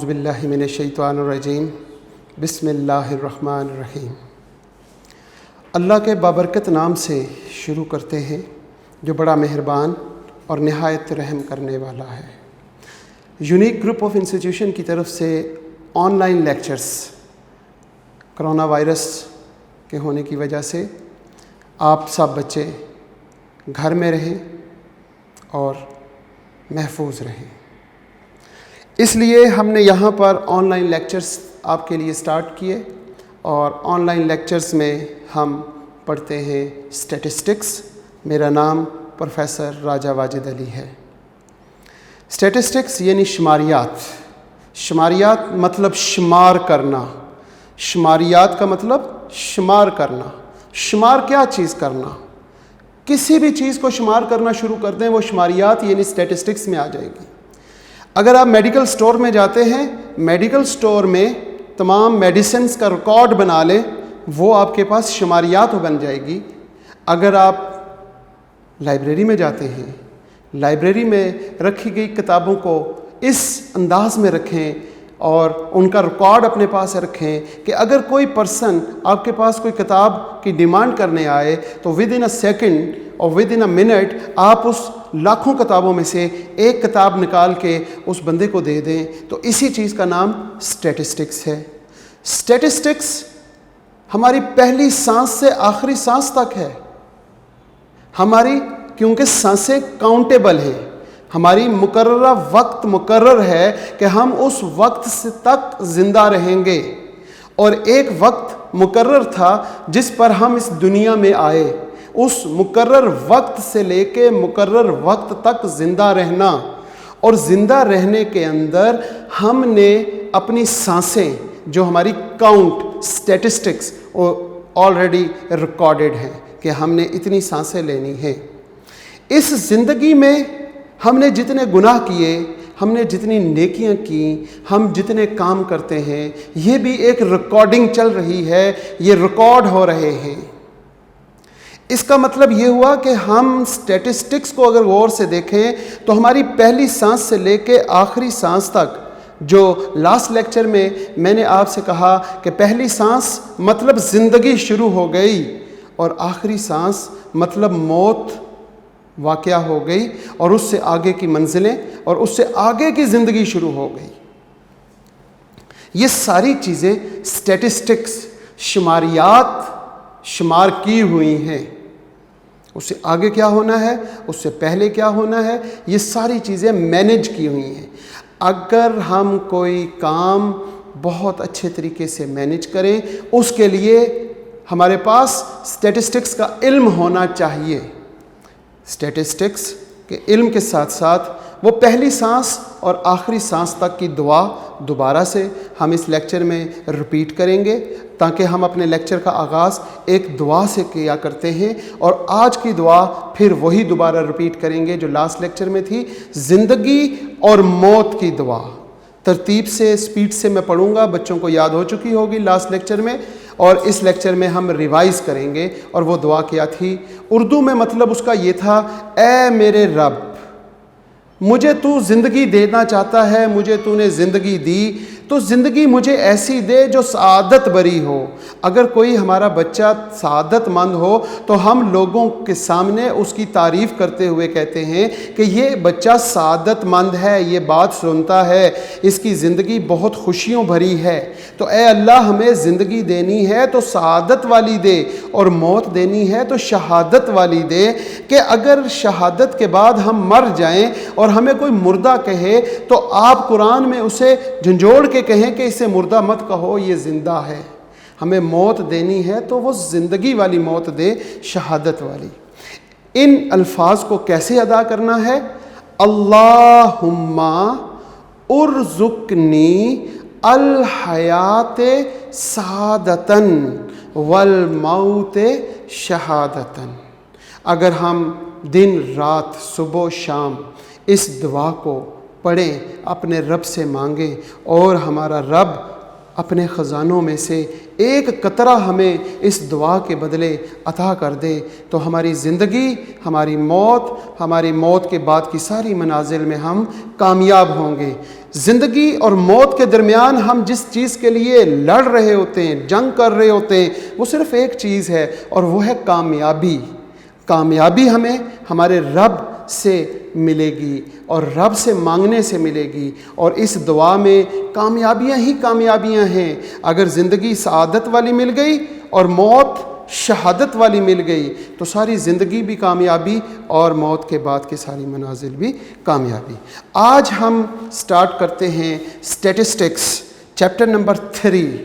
औज़ुबिल्लाहि मिनश्शैतानिर्रजीम बिस्मिल्लाहिर्रहमानिर्रहीम। अल्लाह के बाबरकत नाम से शुरू करते हैं जो बड़ा मेहरबान और नहायत रहम करने वाला है। यूनिक ग्रुप ऑफ इंस्टीट्यूशन की तरफ से ऑनलाइन लेक्चर्स कोरोना वायरस के होने की वजह से आप सब बच्चे घर में रहें और महफूज रहें, इसलिए हमने यहाँ पर ऑनलाइन लेक्चर्स आपके लिए स्टार्ट किए। और ऑनलाइन लेक्चर्स में हम पढ़ते हैं स्टैटिस्टिक्स। मेरा नाम प्रोफेसर राजा वाजिद अली है। स्टैटिस्टिक्स यानी शुमारियात। शुमारियात मतलब शुमार करना। शुमारियात का मतलब शुमार करना। शुमार क्या चीज़ करना? किसी भी चीज़ को शुमार करना शुरू कर दें वो शुमारियात यानी स्टैटिस्टिक्स में आ जाएगी। अगर आप मेडिकल स्टोर में जाते हैं, मेडिकल स्टोर में तमाम मेडिसिन्स का रिकॉर्ड बना लें, वो आपके पास शुमारियात बन जाएगी। अगर आप लाइब्रेरी में जाते हैं, लाइब्रेरी में रखी गई किताबों को इस अंदाज में रखें और उनका रिकॉर्ड अपने पास रखें कि अगर कोई पर्सन आपके पास कोई किताब की डिमांड करने आए तो विद इन अ सेकंड और विद इन अ मिनट आप उस लाखों किताबों में से एक किताब निकाल के उस बंदे को दे दें। तो इसी चीज़ का नाम स्टैटिस्टिक्स है। स्टैटिस्टिक्स हमारी पहली सांस से आखिरी सांस तक है हमारी, क्योंकि सांसें काउंटेबल हैं। हमारी मुकर्ररा वक्त मुकर्रर है कि हम उस वक्त से तक ज़िंदा रहेंगे। और एक वक्त मुकर्रर था जिस पर हम इस दुनिया में आए। उस मुकर्रर वक्त से लेके मुकर्रर वक्त तक ज़िंदा रहना, और ज़िंदा रहने के अंदर हमने अपनी सांसें जो हमारी काउंट स्टैटिस्टिक्स ऑलरेडी रिकॉर्डेड हैं कि हमने इतनी सांसें लेनी हैं। इस ज़िंदगी में हमने जितने गुनाह किए, हमने जितनी नेकियां की, हम जितने काम करते हैं, ये भी एक रिकॉर्डिंग चल रही है, ये रिकॉर्ड हो रहे हैं। इसका मतलब ये हुआ कि हम स्टैटिस्टिक्स को अगर गौर से देखें तो हमारी पहली सांस से लेके आखिरी सांस तक, जो लास्ट लेक्चर में मैंने आपसे कहा कि पहली सांस मतलब ज़िंदगी शुरू हो गई और आखिरी सांस मतलब मौत वाक़या हो गई, और उससे आगे की मंजिलें और उससे आगे की ज़िंदगी शुरू हो गई। ये सारी चीज़ें स्टैटिस्टिक्स शुमारियात शुमार की हुई हैं। उससे आगे क्या होना है, उससे पहले क्या होना है, ये सारी चीज़ें मैनेज की हुई हैं। अगर हम कोई काम बहुत अच्छे तरीके से मैनेज करें, उसके लिए हमारे पास स्टैटिस्टिक्स का इल्म होना चाहिए। स्टैटिस्टिक्स के इल्म के साथ साथ वो पहली सांस और आखिरी सांस तक की दुआ दोबारा से हम इस लेक्चर में रिपीट करेंगे, ताकि हम अपने लेक्चर का आगाज़ एक दुआ से किया करते हैं। और आज की दुआ फिर वही दोबारा रिपीट करेंगे जो लास्ट लेक्चर में थी, ज़िंदगी और मौत की दुआ। तरतीब से, स्पीड से मैं पढ़ूंगा, बच्चों को याद हो चुकी होगी लास्ट लेक्चर में, और इस लेक्चर में हम रिवाइज़ करेंगे। और वो दुआ क्या थी उर्दू में, मतलब उसका ये था, ऐ मेरे रब, मुझे तू ज़िंदगी देना चाहता है, मुझे तूने ज़िंदगी दी तो ज़िंदगी मुझे ऐसी दे जो सआदत भरी हो। अगर कोई हमारा बच्चा सआदतमंद हो तो हम लोगों के सामने उसकी तारीफ़ करते हुए कहते हैं कि ये बच्चा सआदतमंद है, ये बात सुनता है, इसकी ज़िंदगी बहुत खुशियों भरी है। तो ए अल्लाह, हमें ज़िंदगी देनी है तो सआदत वाली दे, और मौत देनी है तो शहादत वाली दे, कि अगर शहादत के बाद हम मर जाएं और हमें कोई मुर्दा कहे तो आप कुरान में उसे झंझोड़ के कहें कि इसे मुर्दा मत कहो, ये ज़िंदा है। हमें मौत देनी है तो वो ज़िंदगी वाली मौत दे, शहादत वाली। इन अल्फाज को कैसे अदा करना है? अल्लाहुम्मा उर्ज़ुक़नी अल हयात सादतन वल मौत शहादतन। अगर हम दिन रात सुबह शाम इस दुआ को पढ़ें, अपने रब से मांगें, और हमारा रब अपने ख़जानों में से एक कतरा हमें इस दुआ के बदले अता कर दे, तो हमारी ज़िंदगी, हमारी मौत के बाद की सारी मनाजिल में हम कामयाब होंगे। ज़िंदगी और मौत के दरमियान हम जिस चीज़ के लिए लड़ रहे होते हैं, जंग कर रहे होते हैं, वो सिर्फ़ एक चीज़ है और वो है कामयाबी। कामयाबी हमें हमारे रब से मिलेगी और रब से मांगने से मिलेगी, और इस दुआ में कामयाबियां ही कामयाबियां हैं। अगर ज़िंदगी सआदत वाली मिल गई और मौत शहादत वाली मिल गई तो सारी ज़िंदगी भी कामयाबी और मौत के बाद की सारी मनाजिल भी कामयाबी। आज हम स्टार्ट करते हैं statistics, chapter number 3।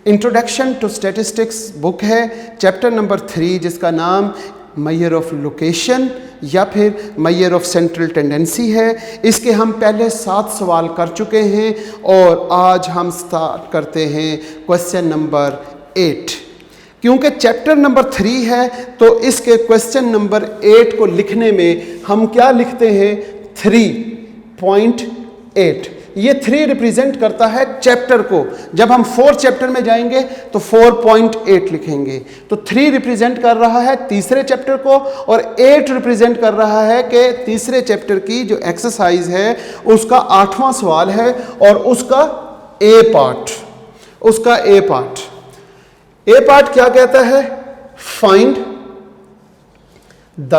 Introduction to statistics book है, चैप्टर नंबर 3, जिसका नाम मेजर ऑफ लोकेशन या फिर मेजर ऑफ सेंट्रल टेंडेंसी है। इसके हम पहले 7 सवाल कर चुके हैं और आज हम स्टार्ट करते हैं क्वेश्चन नंबर 8। क्योंकि चैप्टर नंबर 3 है तो इसके क्वेश्चन नंबर 8 को लिखने में हम क्या लिखते हैं, 3.8। ये 3 रिप्रेजेंट करता है चैप्टर को। जब हम 4 चैप्टर में जाएंगे तो 4.8 लिखेंगे। तो 3 रिप्रेजेंट कर रहा है तीसरे चैप्टर को और 8 रिप्रेजेंट कर रहा है कि तीसरे चैप्टर की जो एक्सरसाइज है उसका 8वां सवाल है और उसका ए पार्ट क्या कहता है, find the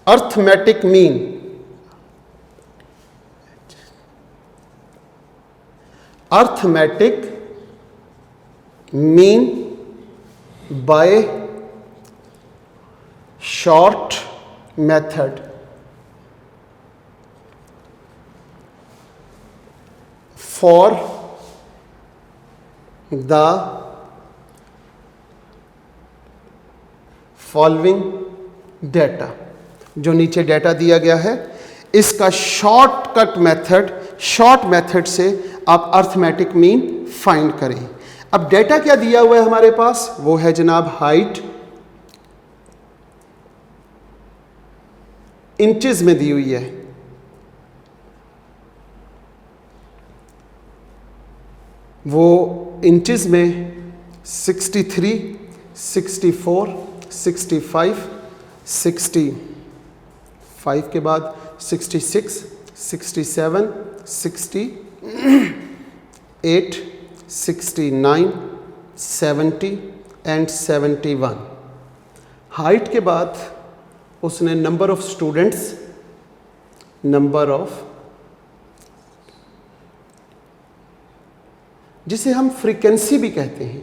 arithmetic mean by short method for the following data. जो नीचे डेटा दिया गया है इसका शॉर्ट मेथड से आप अर्थमेटिक मीन फाइंड करें। अब डेटा क्या दिया हुआ है हमारे पास, वो है जनाब हाइट, इंचेस में दी हुई है। वो इंचेस में 63, 64, 65, 65 के बाद 66, 67, 68, 69, 70 एंड 71। हाइट के बाद उसने नंबर ऑफ स्टूडेंट्स, जिसे हम फ्रीक्वेंसी भी कहते हैं,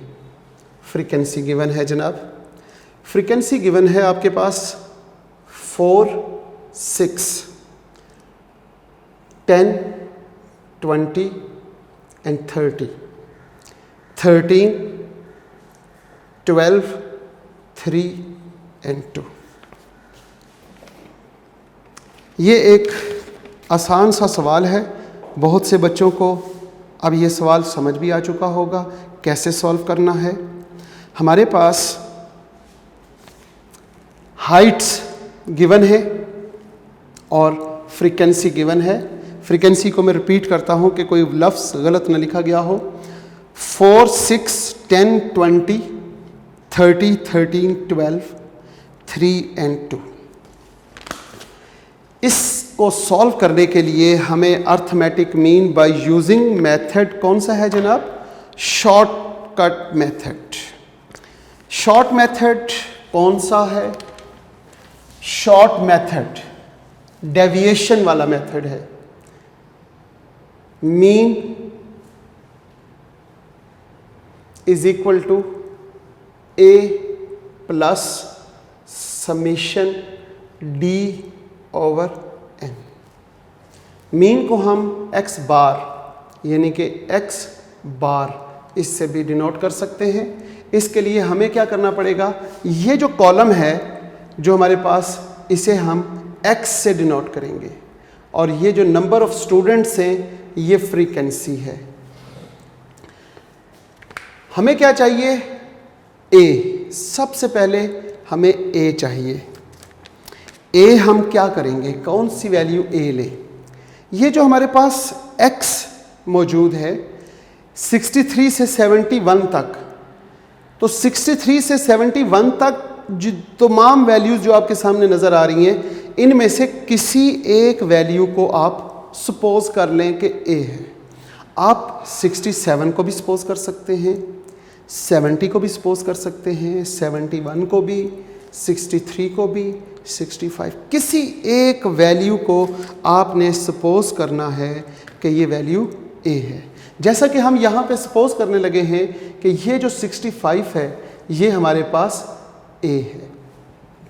फ्रीक्वेंसी गिवन है जनाब। फ्रीक्वेंसी गिवन है आपके पास 4, 6, 10, 20 एंड 30, 13, 12, 3 एंड 2। ये एक आसान सा सवाल है, बहुत से बच्चों को अब ये सवाल समझ भी आ चुका होगा कैसे सॉल्व करना है। हमारे पास हाइट्स गिवन है और फ्रीक्वेंसी गिवन है। फ्रीक्वेंसी को मैं रिपीट करता हूँ कि कोई लफ्ज़ गलत न लिखा गया हो। 4, 6, 10, 20, 30, 13, 12, 3 एंड 2। इसको सॉल्व करने के लिए हमें arithmetic mean by using method कौन सा है जनाब, शॉर्टकट मेथड। शॉर्ट मेथड कौन सा है, शॉर्ट मेथड डेविएशन वाला मेथड है। Mean is equal to a plus summation d over n। Mean को हम x बार यानी कि x बार इससे भी डिनोट कर सकते हैं। इसके लिए हमें क्या करना पड़ेगा, ये जो कॉलम है जो हमारे पास, इसे हम x से डिनोट करेंगे और ये जो नंबर ऑफ स्टूडेंट्स हैं ये फ्रीक्वेंसी है। हमें क्या चाहिए, a। सबसे पहले हमें a चाहिए। a हम क्या करेंगे, कौन सी वैल्यू a लें। ये जो हमारे पास x मौजूद है, 63 से 71 तक, तो 63 से 71 तक जो तमाम वैल्यूज़ जो आपके सामने नज़र आ रही हैं, इनमें से किसी एक वैल्यू को आप सपोज कर लें कि ए है। आप 67 को भी सपोज कर सकते हैं, 70 को भी सपोज कर सकते हैं, 71 को भी, 63 को भी, 65, किसी एक वैल्यू को आपने सपोज करना है कि ये वैल्यू ए है। जैसा कि हम यहाँ पे सपोज करने लगे हैं कि ये जो 65 है ये हमारे पास ए है।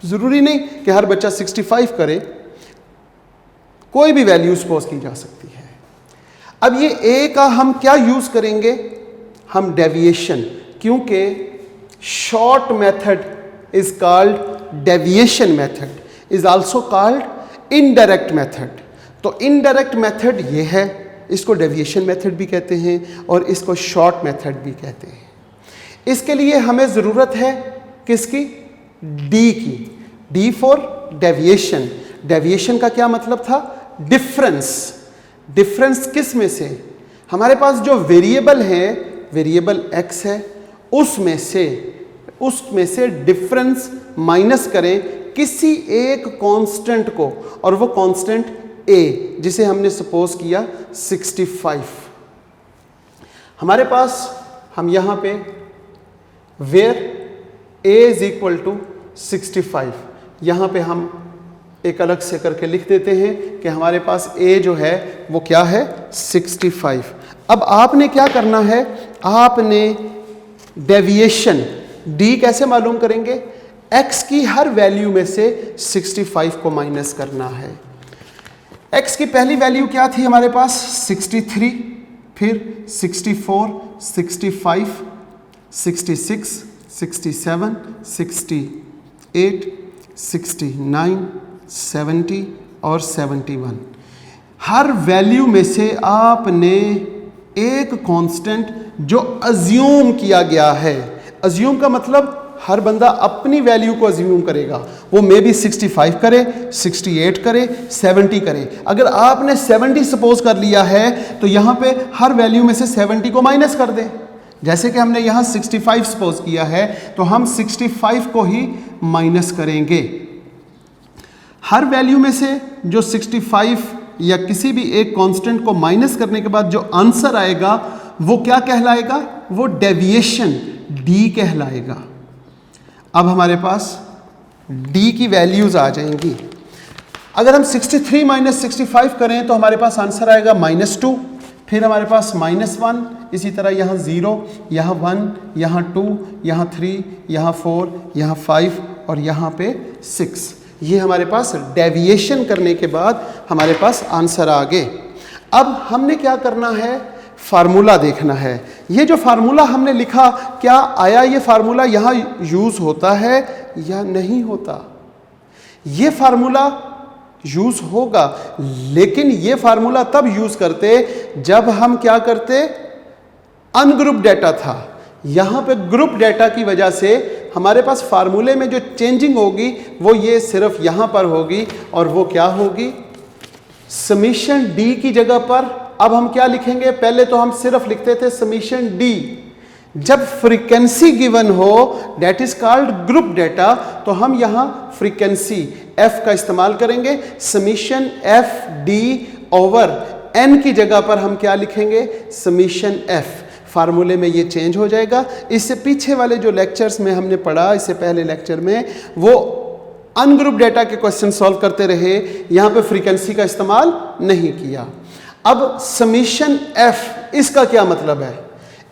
ज़रूरी नहीं कि हर बच्चा 65 करे, कोई भी वैल्यू सपोज की जा सकती है। अब ये ए का हम क्या यूज़ करेंगे, हम डेविएशन, क्योंकि short method is called deviation method, is also called indirect method. तो इनडायरेक्ट मेथड ये है, इसको डेविएशन मेथड भी कहते हैं और इसको शॉर्ट मेथड भी कहते हैं। इसके लिए हमें ज़रूरत है किसकी, डी की, डी फॉर डेविएशन। डेविएशन का क्या मतलब था, डिफरेंस। डिफरेंस किस में से, हमारे पास जो वेरिएबल है, वेरिएबल एक्स है, उसमें से डिफरेंस माइनस करें किसी एक कांस्टेंट को, और वो कांस्टेंट ए, जिसे हमने सपोज किया 65। हमारे पास हम यहाँ पे where A is equal to 65, यहाँ पे हम एक अलग से करके लिख देते हैं कि हमारे पास ए जो है वो क्या है, 65। अब आपने क्या करना है, आपने डेविएशन डी कैसे मालूम करेंगे, एक्स की हर वैल्यू में से 65 को माइनस करना है। एक्स की पहली वैल्यू क्या थी हमारे पास, 63, फिर 64, 65, 66, 67, 68, 69, 70 और 71। हर वैल्यू में से आपने एक कांस्टेंट जो अज्यूम किया गया है, अज्यूम का मतलब हर बंदा अपनी वैल्यू को अज्यूम करेगा, वो मे बी 65 करे, 68 करे, 70 करे। अगर आपने 70 सपोज कर लिया है तो यहाँ पे हर वैल्यू में से 70 को माइनस कर दें। जैसे कि हमने यहाँ 65 सपोज किया है तो हम 65 को ही माइनस करेंगे। हर वैल्यू में से जो 65 या किसी भी एक कांस्टेंट को माइनस करने के बाद जो आंसर आएगा वो क्या कहलाएगा, वो डेविएशन डी कहलाएगा। अब हमारे पास डी की वैल्यूज आ जाएंगी। अगर हम 63 माइनस 65 करें तो हमारे पास आंसर आएगा -2, फिर हमारे पास -1, इसी तरह यहाँ 0, यहाँ 1, यहाँ 2, यहाँ 3, यहाँ 4, यहाँ 5 और यहाँ पे 6। ये हमारे पास डेविएशन करने के बाद हमारे पास आंसर आ गए। अब हमने क्या करना है, फार्मूला देखना है। ये जो फार्मूला हमने लिखा, क्या आया ये फार्मूला यहाँ यूज़ होता है या नहीं होता। ये फार्मूला यूज़ होगा, लेकिन ये फार्मूला तब यूज़ करते जब हम क्या करते, अनग्रुप डेटा था। यहाँ पे ग्रुप डेटा की वजह से हमारे पास फार्मूले में जो चेंजिंग होगी वो ये सिर्फ यहाँ पर होगी, और वो क्या होगी, समीशन डी की जगह पर अब हम क्या लिखेंगे, पहले तो हम सिर्फ लिखते थे समीशन डी। जब फ्रीक्वेंसी गिवन हो, data is called group data, तो हम यहाँ फ्रीक्वेंसी एफ का इस्तेमाल करेंगे। Summation f d over n की जगह पर हम क्या लिखेंगे, समीशन एफ। फार्मूले में ये चेंज हो जाएगा। इससे पीछे वाले जो लेक्चर्स में हमने पढ़ा, इससे पहले लेक्चर में, वो अनग्रुप डेटा के क्वेश्चन सॉल्व करते रहे, यहाँ पे फ्रीक्वेंसी का इस्तेमाल नहीं किया। अब समीशन एफ, इसका क्या मतलब है,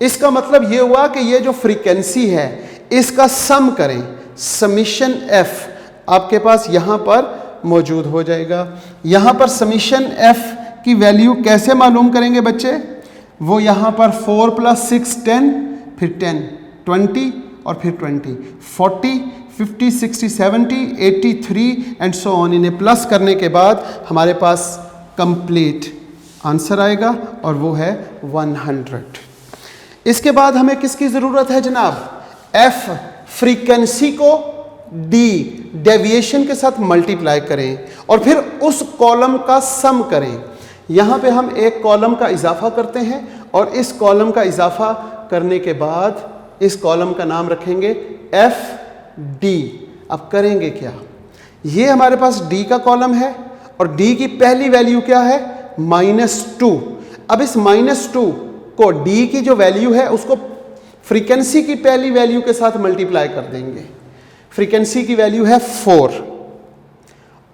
इसका मतलब ये हुआ कि ये जो फ्रीक्वेंसी है इसका सम करें। समीशन एफ आपके पास यहाँ पर मौजूद हो जाएगा। यहाँ पर समीशन एफ की वैल्यू कैसे मालूम करेंगे बच्चे, वो यहाँ पर 4 + 6 10, फिर 10 20 और फिर 20 40 50 60 70 83 एंड सो ऑन। इन्हें प्लस करने के बाद हमारे पास कंप्लीट आंसर आएगा और वो है 100। इसके बाद हमें किसकी ज़रूरत है जनाब, एफ फ्रीक्वेंसी को डी डेविएशन के साथ मल्टीप्लाई करें और फिर उस कॉलम का सम करें। यहाँ पे हम एक कॉलम का इजाफा करते हैं और इस कॉलम का इजाफा करने के बाद इस कॉलम का नाम रखेंगे FD। अब करेंगे क्या, ये हमारे पास D का कॉलम है और D की पहली वैल्यू क्या है, -2। अब इस -2 को D की जो वैल्यू है उसको फ्रीक्वेंसी की पहली वैल्यू के साथ मल्टीप्लाई कर देंगे। फ्रीक्वेंसी की वैल्यू है 4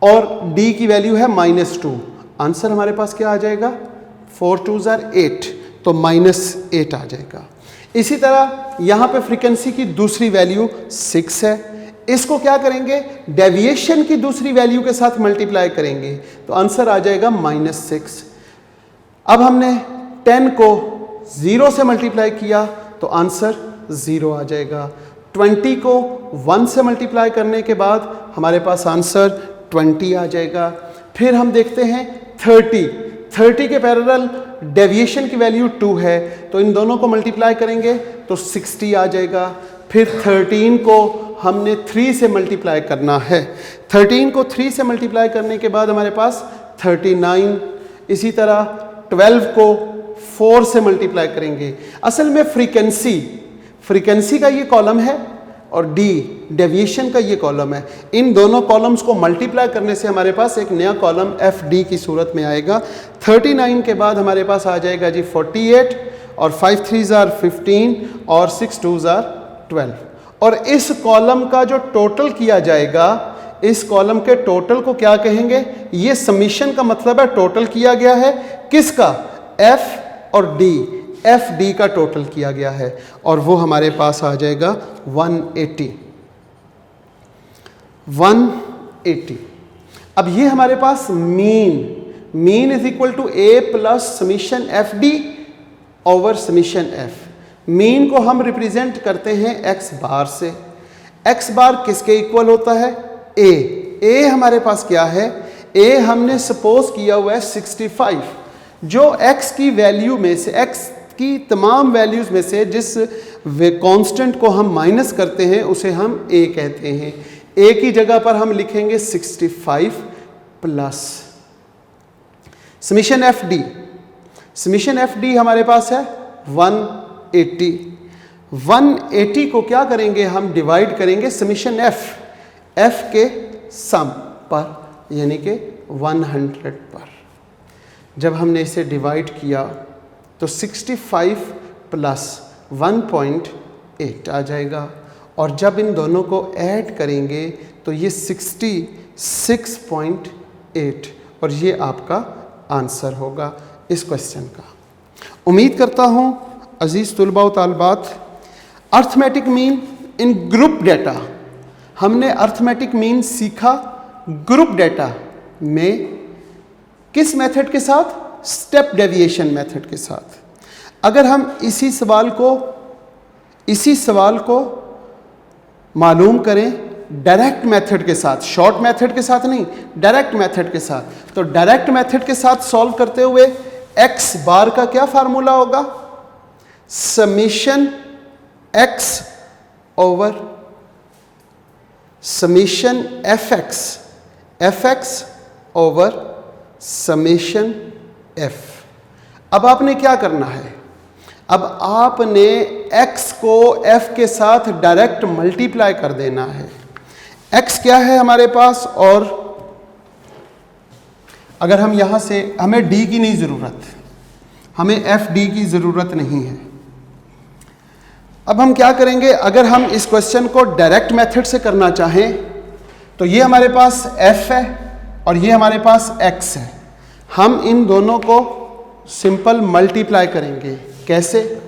और D की वैल्यू है -2। आंसर हमारे पास क्या आ जाएगा, 4 2s are 8, तो -8 आ जाएगा। इसी तरह यहाँ पे फ्रीक्वेंसी की दूसरी वैल्यू 6 है, इसको क्या करेंगे, डेविएशन की दूसरी वैल्यू के साथ मल्टीप्लाई करेंगे, तो आंसर आ जाएगा -6। अब हमने 10 को 0 से मल्टीप्लाई किया तो आंसर 0 आ जाएगा। 20 को 1 से मल्टीप्लाई करने के बाद हमारे पास आंसर 20 आ जाएगा। फिर हम देखते हैं 30 के पैरेलल डेविएशन की वैल्यू 2 है, तो इन दोनों को मल्टीप्लाई करेंगे तो 60 आ जाएगा। फिर 13 को हमने 3 से मल्टीप्लाई करना है, 13 को 3 से मल्टीप्लाई करने के बाद हमारे पास 39। इसी तरह 12 को 4 से मल्टीप्लाई करेंगे। असल में फ्रीक्वेंसी का ये कॉलम है और D डेविएशन का ये कॉलम है। इन दोनों कॉलम्स को मल्टीप्लाई करने से हमारे पास एक नया कॉलम FD की सूरत में आएगा। 39 के बाद हमारे पास आ जाएगा जी 48 और 5 3s are 15 और 6 2s are 12। और इस कॉलम का जो टोटल किया जाएगा, इस कॉलम के टोटल को क्या कहेंगे, ये समीशन का मतलब है टोटल किया गया है किसका, F और D, FD का टोटल किया गया है और वो हमारे पास आ जाएगा 180। अब ये हमारे पास mean is equal to A plus summation FD over summation F। Mean को हम रिप्रेजेंट करते हैं x बार से। x बार किसके इक्वल होता है, A हमारे पास क्या है, A हमने सपोज किया हुआ है 65, जो x की वैल्यू में से, x की तमाम वैल्यूज में से जिस कांस्टेंट को हम माइनस करते हैं उसे हम a कहते हैं। a की जगह पर हम लिखेंगे 65 प्लस समीशन FD हमारे पास है 180। 180 को क्या करेंगे, हम डिवाइड करेंगे समीशन F के सम पर, यानी कि 100 पर। जब हमने इसे डिवाइड किया तो 65 प्लस 1.8 आ जाएगा और जब इन दोनों को ऐड करेंगे तो ये 66.8 और ये आपका आंसर होगा इस क्वेश्चन का। उम्मीद करता हूँ अजीज़ तुलबा व तालिबात, arithmetic mean in group data, हमने अर्थमेटिक मीन सीखा ग्रुप डेटा में किस मेथड के साथ, स्टेप डेविएशन मेथड के साथ। अगर हम इसी सवाल को मालूम करें डायरेक्ट मेथड के साथ, शॉर्ट मेथड के साथ नहीं, डायरेक्ट मेथड के साथ, तो डायरेक्ट मेथड के साथ सॉल्व करते हुए x बार का क्या फार्मूला होगा, summation x over summation fx over summation f। अब आपने क्या करना है, अब आपने x को f के साथ डायरेक्ट मल्टीप्लाई कर देना है। x क्या है हमारे पास, और अगर हम यहां से, हमें d की नहीं ज़रूरत, हमें fd की ज़रूरत नहीं है। अब हम क्या करेंगे, अगर हम इस क्वेश्चन को डायरेक्ट मेथड से करना चाहें तो ये हमारे पास f है और ये हमारे पास x है। हम इन दोनों को सिंपल मल्टीप्लाई करेंगे। कैसे,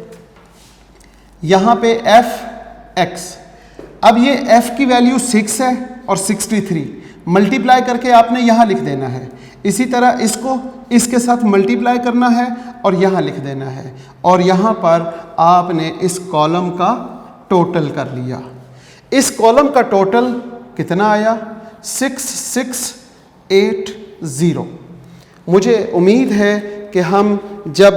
यहाँ पे fx, अब ये f की वैल्यू 6 है और 63, मल्टीप्लाई करके आपने यहाँ लिख देना है। इसी तरह इसको इसके साथ मल्टीप्लाई करना है और यहाँ लिख देना है, और यहाँ पर आपने इस कॉलम का टोटल कर लिया। इस कॉलम का टोटल कितना आया, 6680। मुझे उम्मीद है कि हम जब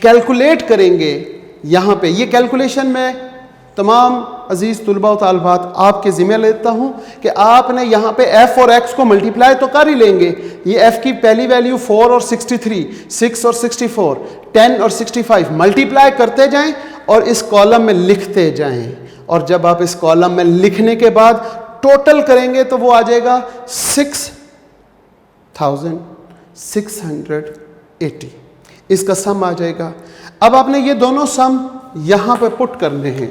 कैलकुलेट करेंगे यहाँ पे, ये कैलकुलेशन में तमाम अजीज़ तुलबा व तालिबात आपके ज़िम्मे लेता हूँ कि आपने यहाँ पे f और x को मल्टीप्लाई तो कर ही लेंगे। ये f की पहली वैल्यू 4 और 63, 6 और 64, 10 और 65 मल्टीप्लाई करते जाएं और इस कॉलम में लिखते जाएं, और जब आप इस कॉलम में लिखने के बाद टोटल करेंगे तो वो आ जाएगा 6680, इसका सम आ जाएगा। अब आपने ये दोनों सम यहां पे पुट करने हैं।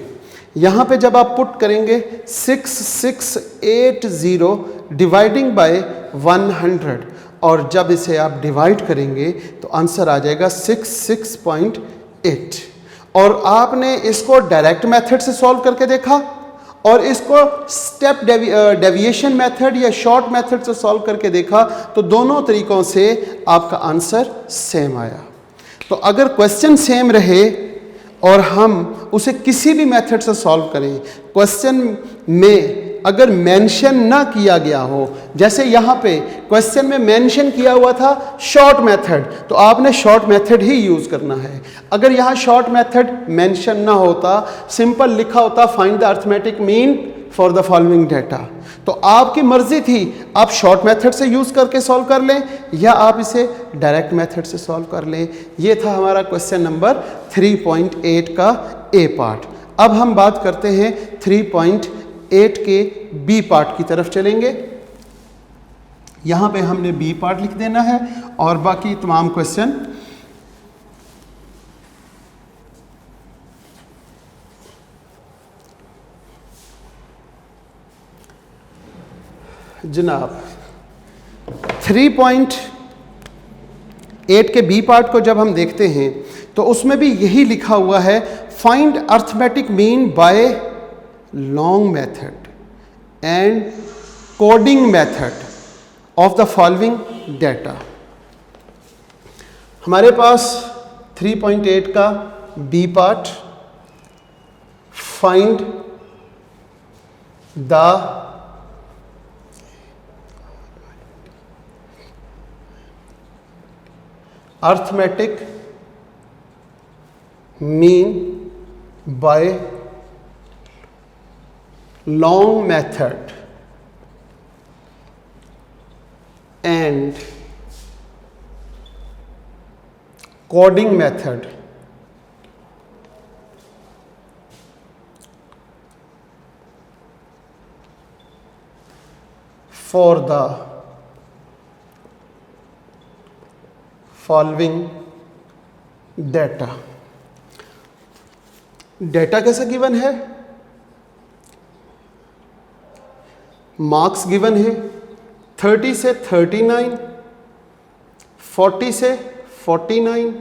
यहां पे जब आप पुट करेंगे 6680 डिवाइडिंग बाय 100, और जब इसे आप डिवाइड करेंगे तो आंसर आ जाएगा 66.8। और आपने इसको डायरेक्ट मेथड से सॉल्व करके देखा और इसको स्टेप डेविएशन मेथड या शॉर्ट मेथड से सॉल्व करके देखा, तो दोनों तरीकों से आपका आंसर सेम आया। तो अगर क्वेश्चन सेम रहे और हम उसे किसी भी मेथड से सॉल्व करें, क्वेश्चन में अगर मेंशन ना किया गया हो, जैसे यहाँ पे क्वेश्चन में मेंशन किया हुआ था शॉर्ट मेथड, तो आपने शॉर्ट मेथड ही यूज़ करना है। अगर यहाँ शॉर्ट मेथड मेंशन ना होता, सिंपल लिखा होता find the arithmetic mean for the following data, तो आपकी मर्जी थी, आप शॉर्ट मेथड से यूज़ करके सॉल्व कर लें या आप इसे डायरेक्ट मेथड से सॉल्व कर लें। ये था हमारा क्वेश्चन नंबर 3.8 का ए पार्ट। अब हम बात करते हैं 3.8 के बी पार्ट की तरफ चलेंगे। यहाँ पे हमने बी पार्ट लिख देना है और बाकी तमाम क्वेश्चन जनाब 3.8 के बी पार्ट को जब हम देखते हैं तो उसमें भी यही लिखा हुआ है, find arithmetic mean by long method and coding method of the following data. हमारे पास 3.8 का B part, find the arithmetic mean by long method and coding method for the following data. Data कैसा गिवन है? Marks given है 30 से 39, 40 से 49,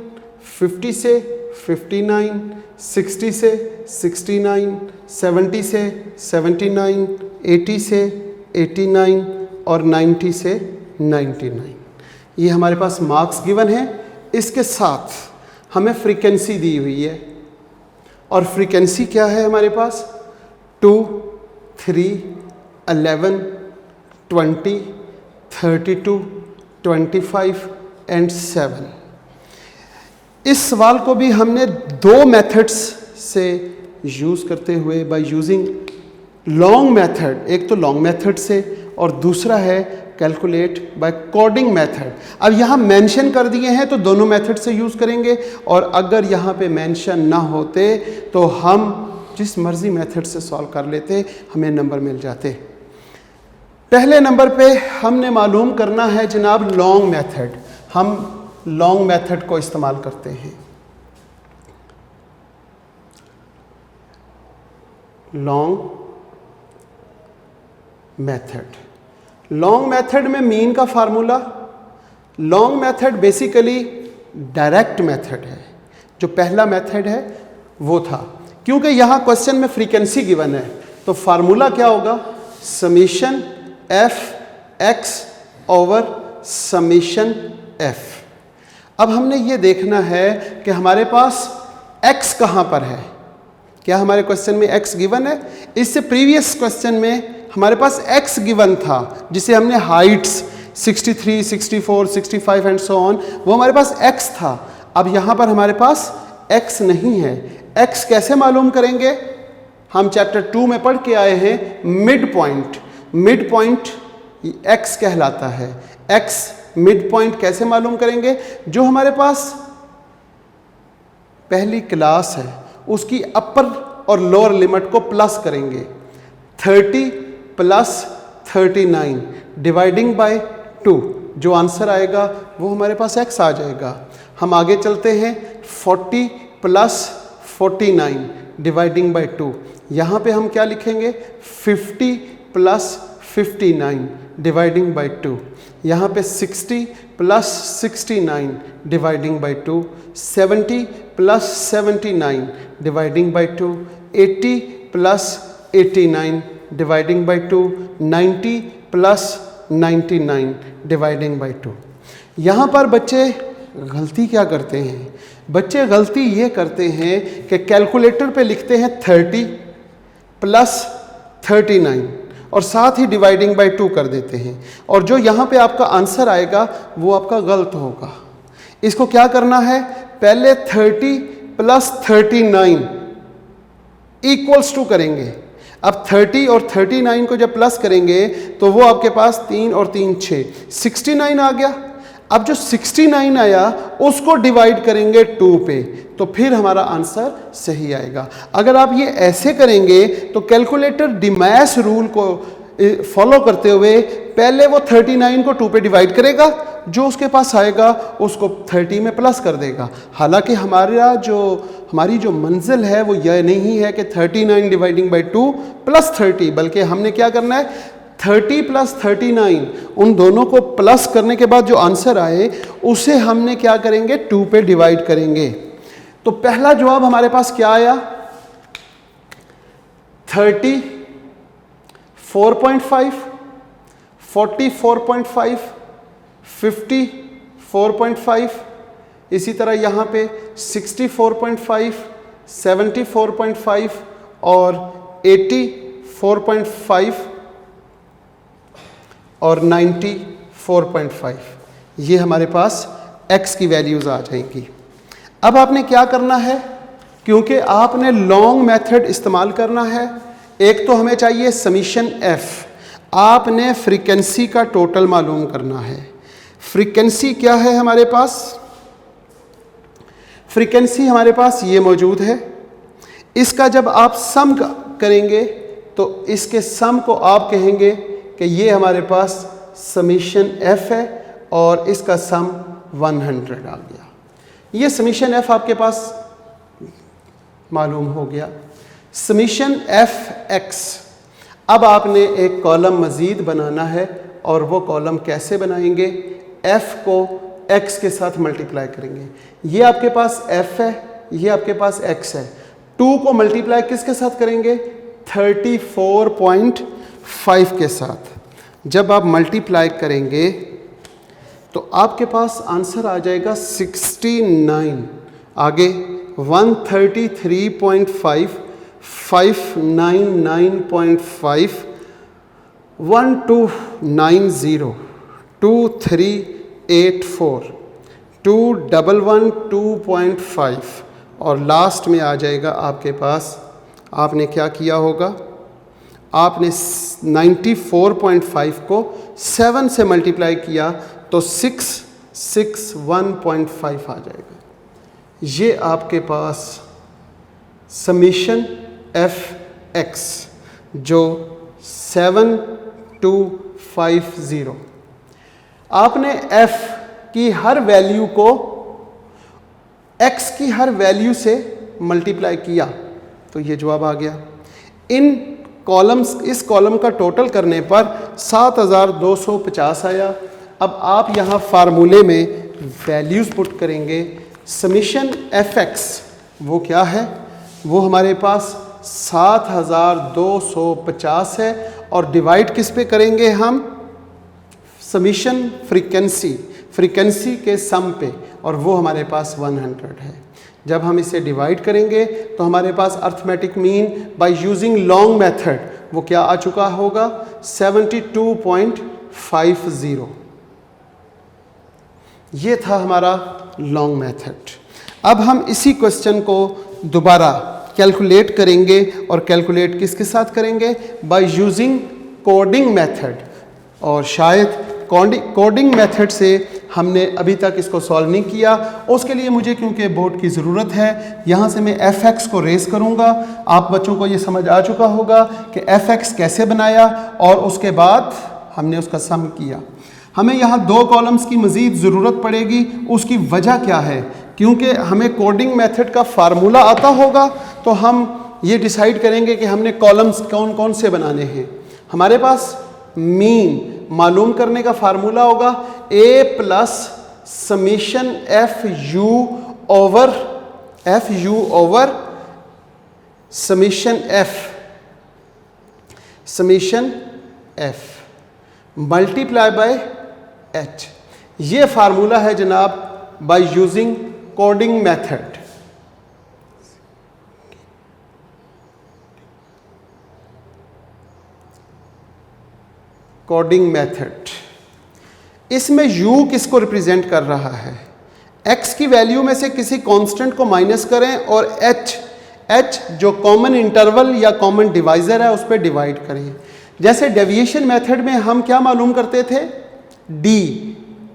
50 से 59, 60 से 69, 70 से 79, 80 से 89 और 90 से 99। ये हमारे पास मार्क्स गिवन है। इसके साथ हमें फ्रीक्वेंसी दी हुई है, और फ्रीक्वेंसी क्या है हमारे पास? 2, 3, 11, 20, 32, 25 एंड 7। इस सवाल को भी हमने दो मेथड्स से यूज़ करते हुए बाय यूजिंग लॉन्ग मेथड, एक तो लॉन्ग मेथड से और दूसरा है कैलकुलेट बाय कोडिंग मेथड। अब यहाँ मेंशन कर दिए हैं तो दोनों मेथड से यूज़ करेंगे, और अगर यहाँ पे मेंशन ना होते तो हम जिस मर्जी मेथड से सॉल्व कर लेते, हमें नंबर मिल जाते। पहले नंबर पे हमने मालूम करना है जनाब लॉन्ग मेथड। हम लॉन्ग मेथड को इस्तेमाल करते हैं। लॉन्ग मेथड, लॉन्ग मेथड में मीन का formula, long method basically direct method है। जो पहला मेथड है वो था, क्योंकि यहाँ क्वेश्चन में फ्रीक्वेंसी गिवन है तो फार्मूला क्या होगा? Summation F x over summation F. अब हमने ये देखना है कि हमारे पास x कहाँ पर है। क्या हमारे क्वेश्चन में x गिवन है? इससे प्रीवियस क्वेश्चन में हमारे पास x गिवन था, जिसे हमने हाइट्स 63, 64, 65 एंड सो ऑन, वो हमारे पास x था। अब यहाँ पर हमारे पास x नहीं है। x कैसे मालूम करेंगे? हम चैप्टर 2 में पढ़ के आए हैं mid point. Mid point x कहलाता है। x मिड पॉइंट कैसे मालूम करेंगे? जो हमारे पास पहली क्लास है उसकी अपर और लोअर लिमिट को प्लस करेंगे। 30 प्लस 39 डिवाइडिंग बाय 2, जो आंसर आएगा वो हमारे पास x आ जाएगा। हम आगे चलते हैं। 40 प्लस 49 डिवाइडिंग बाय 2, यहाँ पे हम क्या लिखेंगे? 50 प्लस 59 डिवाइडिंग बाय 2, यहाँ पे 60 plus 69 dividing by 2, 70 plus 79 dividing by 2, 80 plus 89 dividing by 2, 90 plus 99 dividing by 2। यहाँ पर बच्चे गलती क्या करते हैं? बच्चे गलती ये करते हैं कि कैलकुलेटर पे लिखते हैं 30 प्लस 39 और साथ ही डिवाइडिंग बाय 2 कर देते हैं, और जो यहाँ पे आपका आंसर आएगा वो आपका गलत होगा। इसको क्या करना है? पहले 30 प्लस 39 इक्वल्स टू करेंगे। अब 30 और 39 को जब प्लस करेंगे तो वो आपके पास 3 और 3 6, 69 आ गया। अब जो 69 आया उसको डिवाइड करेंगे 2 पे, तो फिर हमारा आंसर सही आएगा। अगर आप ये ऐसे करेंगे तो कैलकुलेटर डिमैश रूल को फॉलो करते हुए पहले वो 39 को 2 पे डिवाइड करेगा, जो उसके पास आएगा उसको 30 में प्लस कर देगा। हालांकि हमारी जो मंजिल है वो यह नहीं है कि 39 डिवाइडिंग बाई 2 प्लस 30, बल्कि हमने क्या करना है? 30 प्लस 39 उन दोनों को प्लस करने के बाद जो आंसर आए उसे हमने क्या करेंगे? 2 पे डिवाइड करेंगे। तो पहला जवाब हमारे पास क्या आया? 34.5, 44.5, 54.5, इसी तरह यहाँ पे 64.5, 74.5 और 84.5 और 94.5, ये हमारे पास x की वैल्यूज़ आ जाएंगी। अब आपने क्या करना है? क्योंकि आपने लॉन्ग मेथड इस्तेमाल करना है, एक तो हमें चाहिए समीशन f, आपने फ्रीक्वेंसी का टोटल मालूम करना है। फ्रीक्वेंसी क्या है हमारे पास? फ्रीक्वेंसी हमारे पास ये मौजूद है। इसका जब आप सम करेंगे तो इसके सम को आप कहेंगे कि ये हमारे पास समीशन f है और इसका सम 100 आ गया। ये समीशन f आपके पास मालूम हो गया। समीशन f(x), अब आपने एक कॉलम मज़ीद बनाना है, और वो कॉलम कैसे बनाएंगे? f को x के साथ मल्टीप्लाई करेंगे। ये आपके पास f है, ये आपके पास x है। 2 को मल्टीप्लाई किसके साथ करेंगे? 34.5 के साथ। जब आप मल्टीप्लाई करेंगे तो आपके पास आंसर आ जाएगा 69। आगे 133.5, 599.5, 1290, 2384, 2112.5 और लास्ट में आ जाएगा आपके पास, आपने क्या किया होगा? आपने 94.5 को 7 से मल्टीप्लाई किया तो 661.5 आ जाएगा। ये आपके पास समीशन f(x) जो 7250, आपने f की हर वैल्यू को x की हर वैल्यू से मल्टीप्लाई किया तो ये जवाब आ गया। इस कॉलम का टोटल करने पर 7250 आया। अब आप यहाँ फार्मूले में वैल्यूज़ पुट करेंगे। समीशन f(x) वो क्या है? वो हमारे पास 7250 है, और डिवाइड किस पे करेंगे हम? समीशन फ्रीक्वेंसी के सम पे, और वो हमारे पास 100 है। जब हम इसे डिवाइड करेंगे तो हमारे पास arithmetic mean by using long method वो क्या आ चुका होगा? 72.50। ये था हमारा लॉन्ग मेथड। अब हम इसी क्वेश्चन को दोबारा कैलकुलेट करेंगे, और कैलकुलेट किसके साथ करेंगे? बाय यूजिंग कोडिंग मेथड, और शायद कोडिंग मेथड से हमने अभी तक इसको सॉल्व नहीं किया। उसके लिए मुझे क्योंकि बोर्ड की ज़रूरत है, यहाँ से मैं fx को रेस करूँगा। आप बच्चों को ये समझ आ चुका होगा कि fx कैसे बनाया और उसके बाद हमने उसका सम किया। हमें यहाँ 2 कॉलम्स की मज़ीद ज़रूरत पड़ेगी। उसकी वजह क्या है? क्योंकि हमें कोडिंग मेथड का फार्मूला आता होगा तो हम ये डिसाइड करेंगे कि हमने कॉलम्स कौन कौन से बनाने हैं। हमारे पास मीन मालूम करने का फार्मूला होगा a plus summation f you over summation F multiply by H. ये फार्मूला है जनाब by using coding method. Coding method, इसमें u किसको रिप्रेजेंट कर रहा है? x की वैल्यू में से किसी कांस्टेंट को माइनस करें और h जो कॉमन इंटरवल या कॉमन डिवाइजर है उस पर डिवाइड करें। जैसे डेविएशन मेथड में हम क्या मालूम करते थे? d।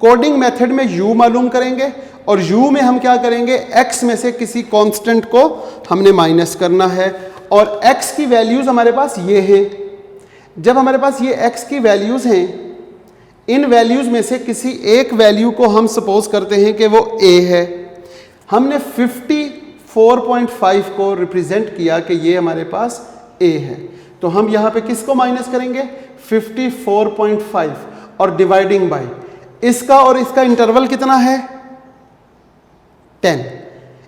कोडिंग मेथड में u मालूम करेंगे और u में हम क्या करेंगे? x में से किसी कांस्टेंट को हमने माइनस करना है और x की वैल्यूज हमारे पास ये हैं। जब हमारे पास ये x की वैल्यूज़ हैं, इन वैल्यूज़ में से किसी एक वैल्यू को हम सपोज करते हैं कि वो a है। हमने 54.5 को रिप्रेजेंट किया कि ये हमारे पास a है, तो हम यहाँ पे किसको माइनस करेंगे? 54.5 और डिवाइडिंग बाय इसका और इसका इंटरवल कितना है? 10।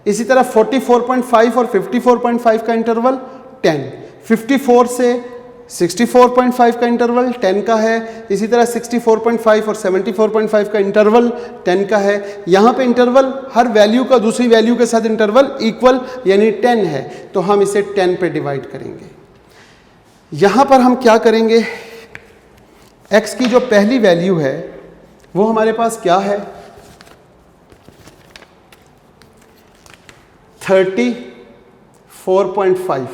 इसी तरह 44.5 और 54.5 का इंटरवल 10। 54 से 64.5 का इंटरवल 10 का है। इसी तरह 64.5 और 74.5 का इंटरवल 10 का है। यहाँ पे इंटरवल हर वैल्यू का दूसरी वैल्यू के साथ इंटरवल इक्वल यानी 10 है, तो हम इसे 10 पे डिवाइड करेंगे। यहाँ पर हम क्या करेंगे? x की जो पहली वैल्यू है वो हमारे पास क्या है? 34.5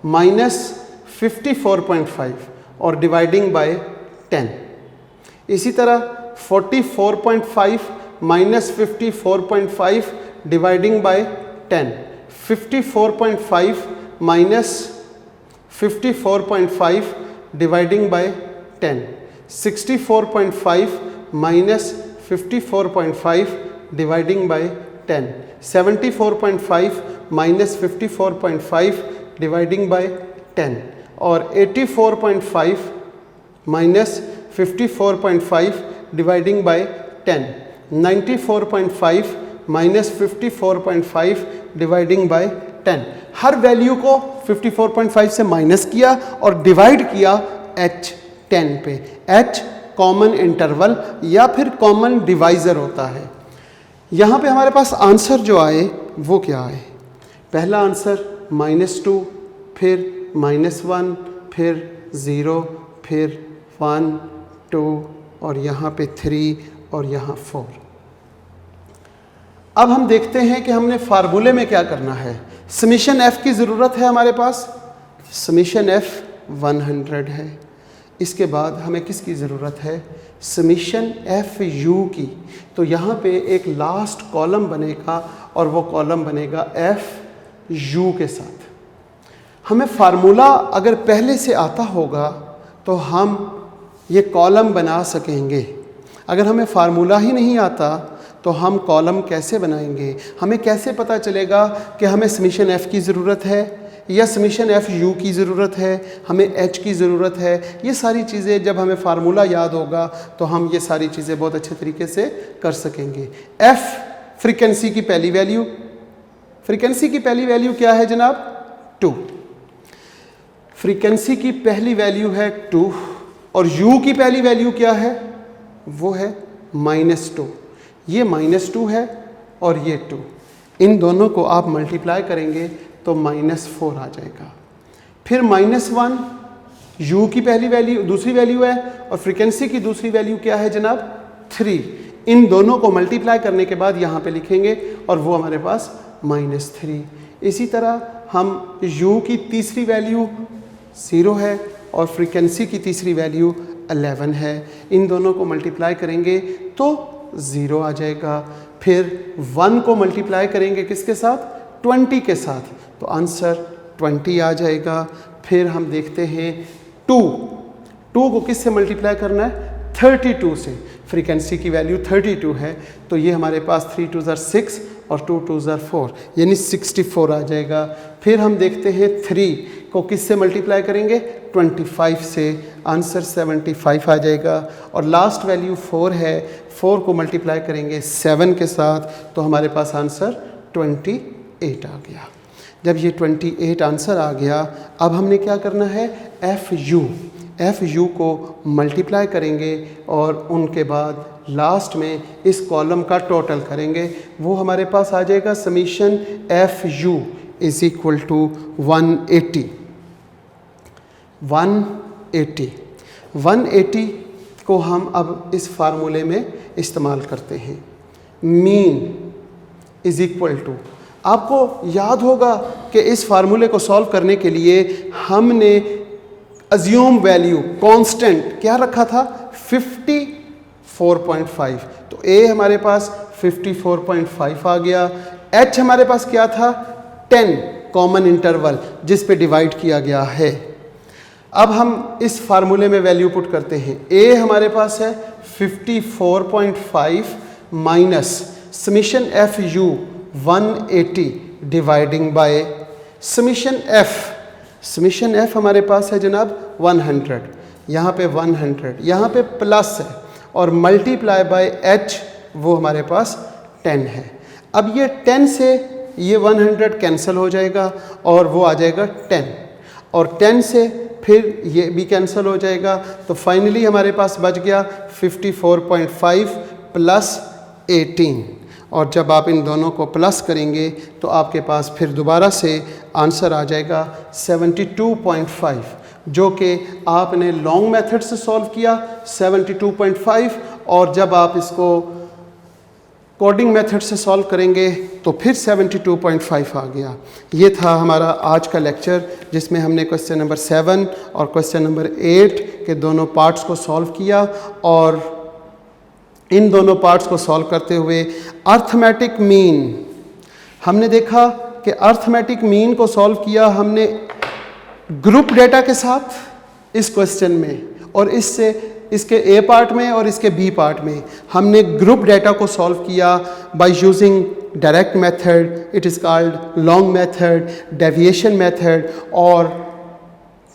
माइनस 54.5 और डिवाइडिंग बाय 10। इसी तरह 44.5 minus 54.5 dividing by 10। 54.5 minus 54.5 dividing by 10। 64.5 minus 54.5 dividing by 10। 74.5 minus 54.5 dividing by 10 और 84.5 minus 54.5 dividing by 10। 94.5 minus 54.5 dividing by 10। Her value को 54.5 से माइनस किया और डिवाइड किया h 10 पे। h कॉमन इंटरवल या फिर कॉमन डिवाइजर होता है। यहाँ पे हमारे पास आंसर जो आए वो क्या आए? पहला आंसर -2, फिर -1, फिर 0, फिर 1, 2 और यहाँ पे 3 और यहाँ 4। अब हम देखते हैं कि हमने फार्मूले में क्या करना है। समीशन f की ज़रूरत है हमारे पास। समीशन f 100 है। इसके बाद हमें किसकी ज़रूरत है? समीशन एफ यू की। तो यहाँ पे एक लास्ट कॉलम बनेगा और वो कॉलम बनेगा एफ यू के साथ। हमें फार्मूला अगर पहले से आता होगा तो हम ये कॉलम बना सकेंगे। अगर हमें फार्मूला ही नहीं आता तो हम कॉलम कैसे बनाएंगे? हमें कैसे पता चलेगा कि हमें समीशन एफ़ की ज़रूरत है या समीशन एफ़ यू की ज़रूरत है, हमें एच की ज़रूरत है? ये सारी चीज़ें जब हमें फार्मूला याद होगा तो हम ये सारी चीज़ें बहुत अच्छे तरीके से कर सकेंगे। एफ़ फ्रीक्वेंसी की पहली वैल्यू, फ्रीक्वेंसी की पहली वैल्यू क्या है जनाब? 2। फ्रीक्वेंसी की पहली वैल्यू है 2 और u की पहली वैल्यू क्या है? वो है -2। ये -2 है और ये 2, इन दोनों को आप मल्टीप्लाई करेंगे तो -4 आ जाएगा। फिर -1 u की पहली वैल्यू दूसरी वैल्यू है और फ्रीक्वेंसी की दूसरी वैल्यू क्या है जनाब? 3। इन दोनों को मल्टीप्लाई करने के बाद यहाँ पे लिखेंगे और वो हमारे पास -3। इसी तरह हम u की तीसरी वैल्यू 0 है और फ्रीक्वेंसी की तीसरी वैल्यू 11 है। इन दोनों को मल्टीप्लाई करेंगे तो 0 आ जाएगा। फिर 1 को मल्टीप्लाई करेंगे किसके साथ? 20 के साथ, तो आंसर 20 आ जाएगा। फिर हम देखते हैं 2 को किससे मल्टीप्लाई करना है? 32 से। फ्रीक्वेंसी की वैल्यू 32 है, तो ये हमारे पास 3 2 6 और 2 2 4 यानी 64 आ जाएगा। फिर हम देखते हैं 3 को किससे मल्टीप्लाई करेंगे? 25 से, आंसर 75 आ जाएगा। और लास्ट वैल्यू 4 है, 4 को मल्टीप्लाई करेंगे 7 के साथ, तो हमारे पास आंसर 28 आ गया। जब ये 28 आंसर आ गया, अब हमने क्या करना है? एफ यू को मल्टीप्लाई करेंगे और उनके बाद लास्ट में इस कॉलम का टोटल करेंगे। वो हमारे पास आ जाएगा summation f u is equal to 180। 180 को हम अब इस फार्मूले में इस्तेमाल करते हैं। मीन इज इक्वल टू, आपको याद होगा कि इस फार्मूले को सॉल्व करने के लिए हमने अज्यूम वैल्यू कांस्टेंट क्या रखा था? 54.5। तो ए हमारे पास 54.5 आ गया। एच हमारे पास क्या था? 10 कॉमन इंटरवल जिस पे डिवाइड किया गया है। अब हम इस फार्मूले में वैल्यू पुट करते हैं। ए हमारे पास है 54.5 minus summation f you 180 dividing by summation F हमारे पास है जनाब 100, यहाँ पे 100, यहाँ पे प्लस है और मल्टीप्लाई बाय एच वो हमारे पास 10 है। अब ये 10 से ये 100 कैंसिल हो जाएगा और वो आ जाएगा 10, और 10 से फिर ये भी कैंसिल हो जाएगा। तो फाइनली हमारे पास बच गया 54.5 प्लस 18, और जब आप इन दोनों को प्लस करेंगे तो आपके पास फिर दोबारा से आंसर आ जाएगा 72.5, जो कि आपने लॉन्ग मेथड से सॉल्व किया 72.5, और जब आप इसको कोडिंग मेथड से सॉल्व करेंगे तो फिर 72.5 आ गया। ये था हमारा आज का लेक्चर, जिसमें हमने क्वेश्चन नंबर 7 और क्वेश्चन नंबर 8 के दोनों पार्ट्स को सॉल्व किया, और इन दोनों पार्ट्स को सॉल्व करते हुए अर्थमेटिक मीन हमने देखा कि अर्थमेटिक मीन को सॉल्व किया हमने ग्रुप डेटा के साथ इस क्वेश्चन में, और इससे इसके ए पार्ट में और इसके बी पार्ट में हमने ग्रुप डेटा को सॉल्व किया by using direct method, it is called long method, deviation method और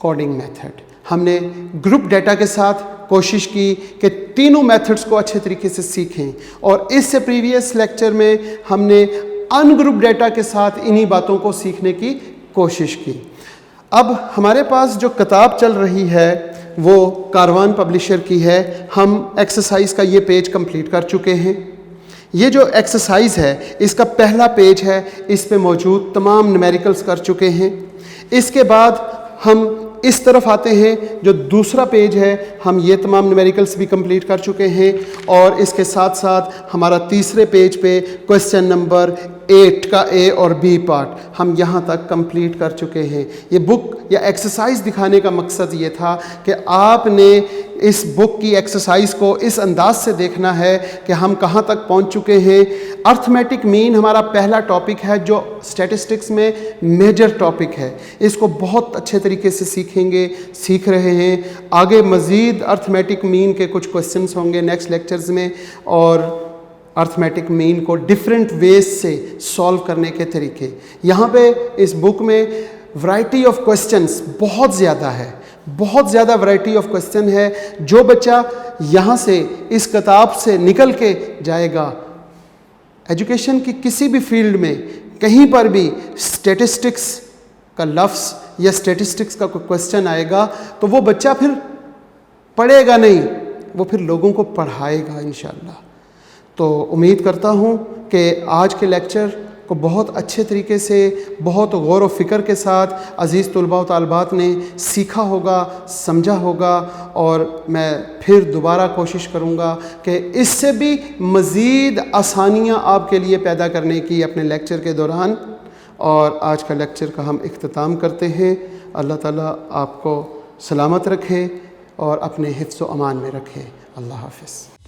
कोडिंग मेथड। हमने ग्रुप डेटा के साथ कोशिश की कि तीनों मेथड्स को अच्छे तरीके से सीखें, और इससे प्रीवियस लेक्चर में हमने अनग्रुप डेटा के साथ इन्हीं बातों को सीखने की कोशिश की। अब हमारे पास जो किताब चल रही है वो कारवान पब्लिशर की है। हम एक्सरसाइज का ये पेज कंप्लीट कर चुके हैं। ये जो एक्सरसाइज है इसका पहला पेज है, इस पे मौजूद तमाम न्यूमेरिकल्स कर चुके हैं। इसके बाद हम इस तरफ आते हैं, जो दूसरा पेज है हम ये तमाम न्यूमेरिकल्स भी कंप्लीट कर चुके हैं, और इसके साथ साथ हमारा तीसरे पेज पे क्वेश्चन नंबर 8 का ए और बी पार्ट हम यहाँ तक कंप्लीट कर चुके हैं। ये बुक या एक्सरसाइज दिखाने का मकसद ये था कि आपने इस बुक की एक्सरसाइज को इस अंदाज से देखना है कि हम कहाँ तक पहुँच चुके हैं। अर्थमेटिक मीन हमारा पहला टॉपिक है जो स्टैटिस्टिक्स में मेजर टॉपिक है। इसको बहुत अच्छे तरीके से सीख रहे हैं। आगे मज़ीद अर्थमेटिक मीन के कुछ क्वेश्चंस होंगे नेक्स्ट लेक्चर्स में, और अर्थमेटिक मीन को डिफरेंट वेज से सॉल्व करने के तरीके। यहाँ पे इस बुक में वैरायटी ऑफ क्वेश्चंस बहुत ज़्यादा है, बहुत ज़्यादा वैरायटी ऑफ क्वेश्चन है। जो बच्चा यहाँ से इस किताब से निकल के जाएगा, एजुकेशन की किसी भी फील्ड में कहीं पर भी स्टैटिस्टिक्स का लफ्ज़ या स्टैटिस्टिक्स का कोई क्वेश्चन आएगा तो वो बच्चा फिर पढ़ेगा नहीं, वो फिर लोगों को पढ़ाएगा इंशाअल्लाह। तो उम्मीद करता हूँ कि आज के लेक्चर को बहुत अच्छे तरीके से, बहुत गौर व फिक्र के साथ अज़ीज़ तुलबा व तालिबात ने सीखा होगा, समझा होगा, और मैं फिर दोबारा कोशिश करूँगा कि इससे भी मज़ीद आसानियाँ आपके लिए पैदा करने की अपने लेक्चर के दौरान। और आज का लेक्चर का हम इख्तिताम करते हैं। अल्लाह ताला आपको सलामत रखे, और अपने हिफ्ज़ व अमान में रखे। अल्लाह हाफ़िज़।